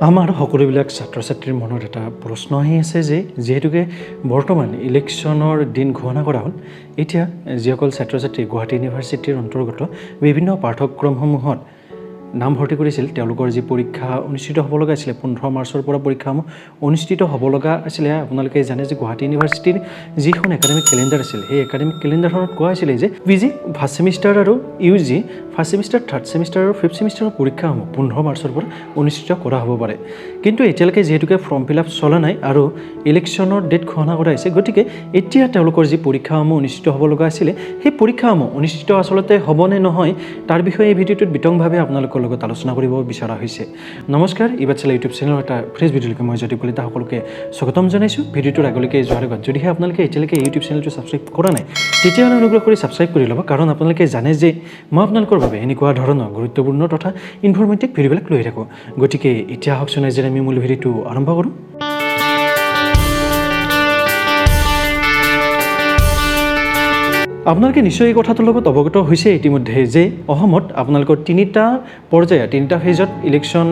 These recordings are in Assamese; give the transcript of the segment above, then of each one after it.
আমাৰ সকলোবিলাক ছাত্ৰ ছাত্ৰীৰ মনত এটা প্ৰশ্ন আহি আছে যে যেহেতুকে বৰ্তমান ইলেকশ্যনৰ দিন ঘোষণা কৰা হ'ল এতিয়া যিসকল ছাত্ৰ ছাত্ৰী গুৱাহাটী ইউনিভাৰ্চিটিৰ অন্তৰ্গত বিভিন্ন পাঠ্যক্ৰমসমূহত নাম ভৰ্তি কৰিছিল তেওঁলোকৰ যি পৰীক্ষা অনুষ্ঠিত হ'ব লগা আছিল 15 মাৰ্চৰ পৰা পৰীক্ষাসমূহ অনুষ্ঠিত হ'ব লগা আছিল আপোনালোকে জানে যে গুৱাহাটী ইউনিভাৰ্চিটিৰ যিখন একাডেমিক কেলেণ্ডাৰ আছিল সেই একাডেমিক কেলেণ্ডাৰখনত কোৱা আছিল যে পিজি ফাৰ্ষ্ট সেমিষ্টাৰ আৰু UG first semester third semester আৰু ফিফথ সেমিষ্টাৰৰ পৰীক্ষাসমূহ 15 মাৰ্চৰ পৰা অনুষ্ঠিত কৰা হ'ব পাৰে কিন্তু এতিয়ালৈকে যেহেতুকে ফৰ্ম ফিল আপ চলা নাই আৰু ইলেকশ্যনৰ ডেট ঘোষণা কৰা হৈছে গতিকে এতিয়া তেওঁলোকৰ যি পৰীক্ষাসমূহ অনুষ্ঠিত হ'ব লগা আছিল সেই পৰীক্ষাসমূহ অনুষ্ঠিত আচলতে হ'ব নে নহয় তাৰ বিষয়ে এই ভিডিঅ'টোত বিতংভাৱে আপোনালোকৰ লগত আলোচনা কৰিব বিচৰা হৈছে নমস্কাৰ E-PATHSHALA ইউটিউব চেনেলৰ এটা ফ্ৰেছ ভিডিঅ'লৈকে মই জ্যোতি কলিতা সকলোকে স্বাগতম জনাইছোঁ ভিডিঅ'টোৰ আগলৈকে যোৱাৰ আগত যদিহে আপোনালোকে এতিয়ালৈকে ইউটিউব চেনেলটো ছাবস্ক্ৰাইব কৰা নাই তেতিয়াহ'লে অনুগ্ৰহ কৰি ছাবস্ক্ৰাইব কৰি ল'ব কাৰণ আপোনালোকে জানে যে মই আপোনালোকৰ বাবে এনেকুৱা ধৰণৰ গুৰুত্বপূৰ্ণ তথা ইনফৰ্মেটিভ ভিডিঅ'বিলাক লৈ থাকোঁ গতিকে এতিয়া আহকচোন আজি আমি মূল ভিডিঅ'টো আৰম্ভ কৰোঁ আপোনালোকে নিশ্চয় এই কথাটোৰ লগত অৱগত হৈছে ইতিমধ্যে যে অসমত আপোনালোকৰ তিনিটা পৰ্যায়ত তিনিটা ফেজত ইলেকশ্যন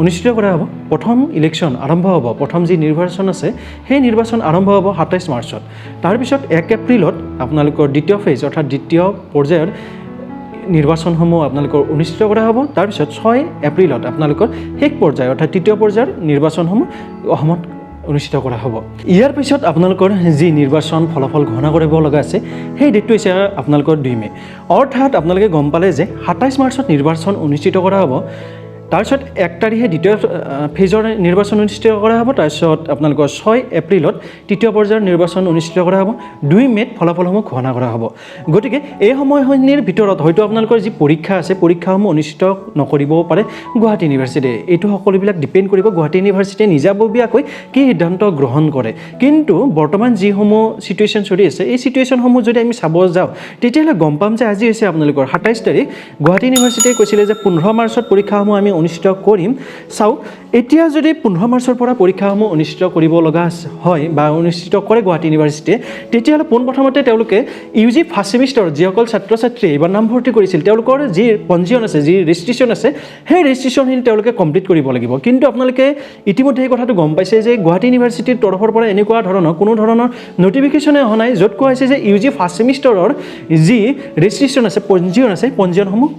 অনুষ্ঠিত কৰা হ'ব প্ৰথম ইলেকশ্যন আৰম্ভ হ'ব প্ৰথম যি নিৰ্বাচন আছে সেই নিৰ্বাচন আৰম্ভ হ'ব 27 মাৰ্চত তাৰপিছত 1 এপ্ৰিলত আপোনালোকৰ দ্বিতীয় ফেজ অৰ্থাৎ দ্বিতীয় পৰ্যায়ৰ নিৰ্বাচনসমূহ আপোনালোকৰ অনুষ্ঠিত কৰা হ'ব তাৰপিছত 6 এপ্ৰিলত আপোনালোকৰ শেষ পৰ্যায় অৰ্থাৎ তৃতীয় পৰ্যায়ৰ নিৰ্বাচনসমূহ অসমত অনুষ্ঠিত কৰা হ'ব ইয়াৰ পিছত আপোনালোকৰ যি নিৰ্বাচন ফলাফল ঘোষণা কৰিব লগা আছে সেই ডেটটো হৈছে আপোনালোকৰ 2 মে অৰ্থাৎ আপোনালোকে গম পালে যে 27 মাৰ্চত নিৰ্বাচন অনুষ্ঠিত কৰা হ'ব তাৰপিছত 1 তাৰিখে দ্বিতীয় ফেজৰ নিৰ্বাচন অনুষ্ঠিত কৰা হ'ব তাৰপিছত আপোনালোকৰ 6 এপ্ৰিলত তৃতীয় পৰ্যায়ৰ নিৰ্বাচন অনুষ্ঠিত কৰা হ'ব 2 মেত ফলাফলসমূহ ঘোষণা কৰা হ'ব গতিকে এই সময়খিনিৰ ভিতৰত হয়তো আপোনালোকৰ যি পৰীক্ষা আছে পৰীক্ষাসমূহ অনুষ্ঠিত নকৰিবও পাৰে গুৱাহাটী ইউনিভাৰ্চিটিয়ে এইটো সকলোবিলাক ডিপেণ্ড কৰিব গুৱাহাটী ইউনিভাৰ্চিটিয়ে নিজাববীয়াকৈ কি সিদ্ধান্ত গ্ৰহণ কৰে কিন্তু বৰ্তমান যিসমূহ চিটুৱেশ্যন চলি আছে এই চিটুৱেশ্যনসমূহ যদি আমি চাব যাওঁ তেতিয়াহ'লে গম পাম যে আজি হৈছে আপোনালোকৰ 27 তাৰিখ গুৱাহাটী ইউনিভাৰ্চিটিয়ে কৈছিলে যে 15 মাৰ্চত পৰীক্ষাসমূহ আমি অনুষ্ঠিত কৰিম চাওক এতিয়া যদি 15 মাৰ্চৰ পৰা পৰীক্ষাসমূহ অনুষ্ঠিত কৰিব লগা হয় বা অনুষ্ঠিত কৰে গুৱাহাটী ইউনিভাৰ্চিটিয়ে তেতিয়াহ'লে পোনপ্ৰথমতে তেওঁলোকে ইউজি ফাৰ্ষ্ট ছেমিষ্টাৰত যিসকল ছাত্ৰ ছাত্ৰী এইবাৰ নাম ভৰ্তি কৰিছিল তেওঁলোকৰ যি পঞ্জীয়ন আছে যি ৰেজিষ্ট্ৰেশ্যন আছে সেই ৰেজিষ্ট্ৰেশ্যনখিনি তেওঁলোকে কমপ্লিট কৰিব লাগিব কিন্তু আপোনালোকে ইতিমধ্যে এই কথাটো গম পাইছে যে গুৱাহাটী ইউনিভাৰ্চিটিৰ তৰফৰ পৰা এনেকুৱা ধৰণৰ কোনো ধৰণৰ নটিফিকেশ্যনে অহা নাই য'ত কোৱা হৈছে যে ইউজি ফাৰ্ষ্ট ছেমিষ্টাৰৰ যি ৰেজিষ্ট্ৰেশ্যন আছে পঞ্জীয়ন আছে পঞ্জীয়নসমূহ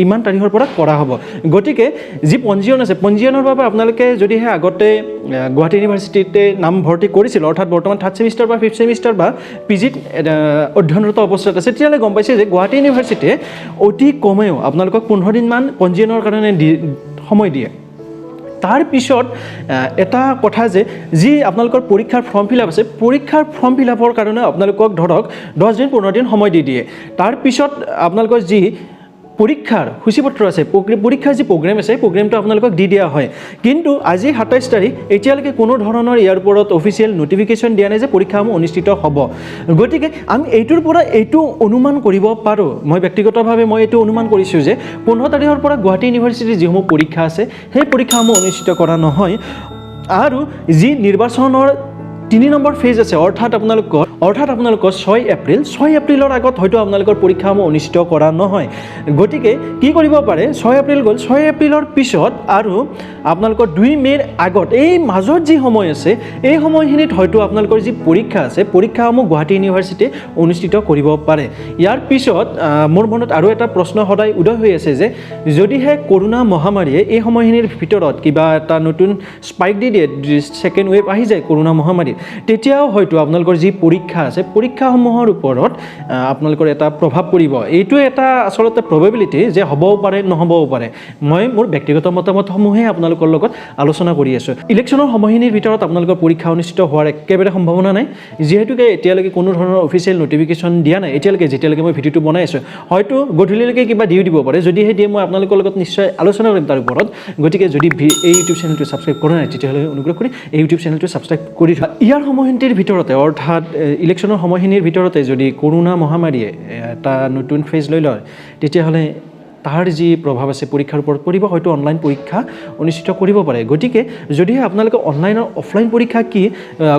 ইমান তাৰিখৰ পৰা কৰা হ'ব গতিকে যি পঞ্জীয়ন আছে পঞ্জীয়নৰ বাবে আপোনালোকে যদিহে আগতে গুৱাহাটী ইউনিভাৰ্চিটিতে নাম ভৰ্তি কৰিছিল অৰ্থাৎ বৰ্তমান থাৰ্ড ছেমিষ্টাৰ বা ফিফথ ছেমিষ্টাৰ বা পিজিত অধ্যয়নৰত অৱস্থাত আছে তেতিয়াহ'লে গম পাইছে যে গুৱাহাটী ইউনিভাৰ্চিটিয়ে অতি কমেও আপোনালোকক 15 দিনমান পঞ্জীয়নৰ কাৰণে সময় দিয়ে তাৰ পিছত এটা কথা যে যি আপোনালোকৰ পৰীক্ষাৰ ফৰ্ম ফিল আপ আছে পৰীক্ষাৰ ফৰ্ম ফিল আপৰ কাৰণে আপোনালোকক ধৰক 10 দিন 15 দিন সময় দি দিয়ে তাৰ পিছত আপোনালোকৰ যি পৰীক্ষাৰ সূচীপত্ৰ আছে পৰীক্ষাৰ যি প্ৰগ্ৰেম আছে প্ৰগ্ৰেমটো আপোনালোকক দি দিয়া হয় কিন্তু আজি 27 তাৰিখ এতিয়ালৈকে কোনো ধৰণৰ ইয়াৰ ওপৰত অফিচিয়েল নটিফিকেশ্যন দিয়া নাই যে পৰীক্ষাসমূহ অনুষ্ঠিত হ'ব গতিকে আমি এইটোৰ পৰা এইটো অনুমান কৰিব পাৰোঁ মই ব্যক্তিগতভাৱে মই এইটো অনুমান কৰিছোঁ যে 15 তাৰিখৰ পৰা গুৱাহাটী ইউনিভাৰ্চিটিৰ যিসমূহ পৰীক্ষা আছে সেই পৰীক্ষাসমূহ অনুষ্ঠিত কৰা নহয় আৰু যি নিৰ্বাচনৰ 3 নম্বৰ ফেজ আছে অৰ্থাৎ আপোনালোকৰ 6 এপ্ৰিলৰ আগত হয়তো আপোনালোকৰ পৰীক্ষাসমূহ অনুষ্ঠিত কৰা নহয় গতিকে কি কৰিব পাৰে 6 এপ্ৰিল গ'ল 6 এপ্ৰিলৰ পিছত আৰু আপোনালোকৰ 2 মেৰ আগত এই মাজত যি সময় আছে এই সময়খিনিত হয়তো আপোনালোকৰ যি পৰীক্ষা আছে পৰীক্ষাসমূহ গুৱাহাটী ইউনিভাৰ্চিটিয়ে অনুষ্ঠিত কৰিব পাৰে ইয়াৰ পিছত মোৰ মনত আৰু এটা প্ৰশ্ন সদায় উদয় হৈ আছে যে যদিহে কৰোনা মহামাৰীয়ে এই সময়খিনিৰ ভিতৰত কিবা এটা নতুন স্পাইক দি দিয়ে ছেকেণ্ড ৱেভ আহি যায় কৰোনা মহামাৰীৰ তেতিয়াও হয়তো আপোনালোকৰ যি পৰীক্ষা আছে পৰীক্ষাসমূহৰ ওপৰত আপোনালোকৰ এটা প্ৰভাৱ পৰিব এইটো এটা আচলতে প্ৰবেবিলিটি যে হ'বও পাৰে নহ'বও পাৰে মই মোৰ ব্যক্তিগত মতামতসমূহে আপোনালোকৰ লগত আলোচনা কৰি আছোঁ ইলেকশ্যনৰ সময়খিনিৰ ভিতৰত আপোনালোকৰ পৰীক্ষা অনুষ্ঠিত হোৱাৰ একেবাৰে সম্ভাৱনা নাই যিহেতুকে এতিয়ালৈকে কোনো ধৰণৰ অফিচিয়েল নটিফিকেশ্যন দিয়া নাই যেতিয়ালৈকে মই ভিডিঅ'টো বনাই আছোঁ হয়তো গধূলিলৈকে কিবা দিব পাৰে যদিহে দিয়ে মই আপোনালোকৰ লগত নিশ্চয় আলোচনা কৰিম তাৰ ওপৰত গতিকে যদি এই ইউটিউব চেনেলটো ছাবস্ক্ৰাইব কৰা নাই তেতিয়াহ'লে অনুগ্ৰহ কৰি এই ইউটিউব চেনেলটো ছাবস্ক্ৰাইব কৰি থোৱা ইয়াৰ সময়খিনিৰ ভিতৰতে অৰ্থাৎ ইলেকশ্যনৰ সময়খিনিৰ ভিতৰতে যদি কৰোনা মহামাৰীয়ে এটা নতুন ফেজ লৈ লয় তেতিয়াহ'লে তাৰ যি প্ৰভাৱ আছে পৰীক্ষাৰ ওপৰত পৰিব হয়তো অনলাইন পৰীক্ষা অনুষ্ঠিত কৰিব পাৰে গতিকে যদিহে আপোনালোকে অনলাইন আৰু অফলাইন পৰীক্ষা কি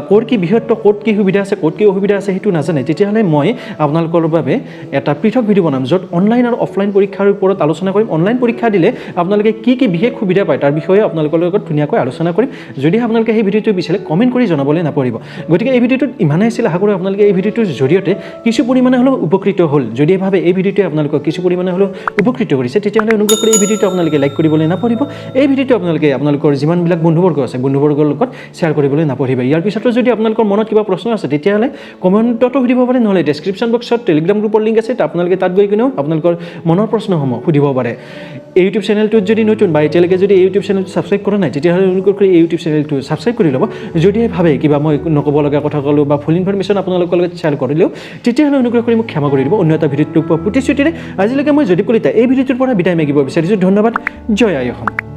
ক'ৰ কি বিশেষত্ব ক'ত কি সুবিধা আছে ক'ত কি অসুবিধা আছে সেইটো নাজানে তেতিয়াহ'লে মই আপোনালোকৰ বাবে এটা পৃথক ভিডিঅ' বনাম য'ত অনলাইন আৰু অফলাইন পৰীক্ষাৰ ওপৰত আলোচনা কৰিম অনলাইন পৰীক্ষা দিলে আপোনালোকে কি কি বিশেষ সুবিধা পায় তাৰ বিষয়ে আপোনালোকৰ লগত ধুনীয়াকৈ আলোচনা কৰিম যদিহে আপোনালোকে সেই ভিডিঅ'টো বিচাৰে কমেণ্ট কৰি জনাবলৈ নাপাহৰিব গতিকে এই ভিডিঅ'টোত ইমানেই আছিল আশা কৰোঁ আপোনালোকে এই ভিডিঅ'টোৰ জৰিয়তে কিছু পৰিমাণে হ'লেও উপকৃত হ'ল যদিহে ভাবে এই ভিডিঅ'টোৱে আপোনালোকক কিছু পৰিমাণে হ'লেও উপকৃত কৰিছে তেতিয়াহ'লে অনুগ্ৰহ কৰি এই ভিডিঅ'টো আপোনালোকে লাইক কৰিবলৈ নাপাহৰিব এই ভিডিঅ'টো আপোনালোকে আপোনালোকৰ যিমানবিলাক বন্ধুবৰ্গ আছে বন্ধুবৰ্গৰ লগত শ্বেয়াৰ কৰিবলৈ নাপাহৰিব ইয়াৰ পিছতো যদি আপোনালোকৰ মনত কিবা প্ৰশ্ন আছে তেতিয়াহ'লে কমেণ্টতো সুধিব পাৰে নহ'লে ডেছক্ৰিপশ্যন বক্সত টেলিগ্ৰাম গ্ৰুপৰ লিংক আছে আপোনালোকে তাত গৈ কিনেও আপোনালোকৰ মনৰ প্ৰশ্নসমূহ সুধিব পাৰে এই ইউটিউব চেনেলটোত যদি নতুন বা এতিয়ালৈকে যদি এই ইউটিউব চেনেলটো ছাবস্ক্ৰাইব কৰা নাই তেতিয়াহ'লে অনুগ্ৰহ কৰি এই ইউটিউব চেনেলটো ছাবস্ক্ৰাইব কৰি ল'ব যদিহে ভাবে কিবা মই নক'ব লগা কথা ক'লোঁ বা ফুল ইনফৰমেশ্যন আপোনালোকৰ লগত শ্বেয়াৰ কৰিলেও তেতিয়াহ'লে অনুগ্ৰহ কৰি মোক ক্ষমা কৰি দিব অন্য এটা ভিডিঅ'ত পোৱা প্ৰতিশ্ৰুতিৰে আজিলৈকে মই যদি কলিতা এই ভিডিঅ'টোৰ পৰা বিদায় মাগিব বিচাৰিছোঁ ধন্যবাদ জয় আই অসম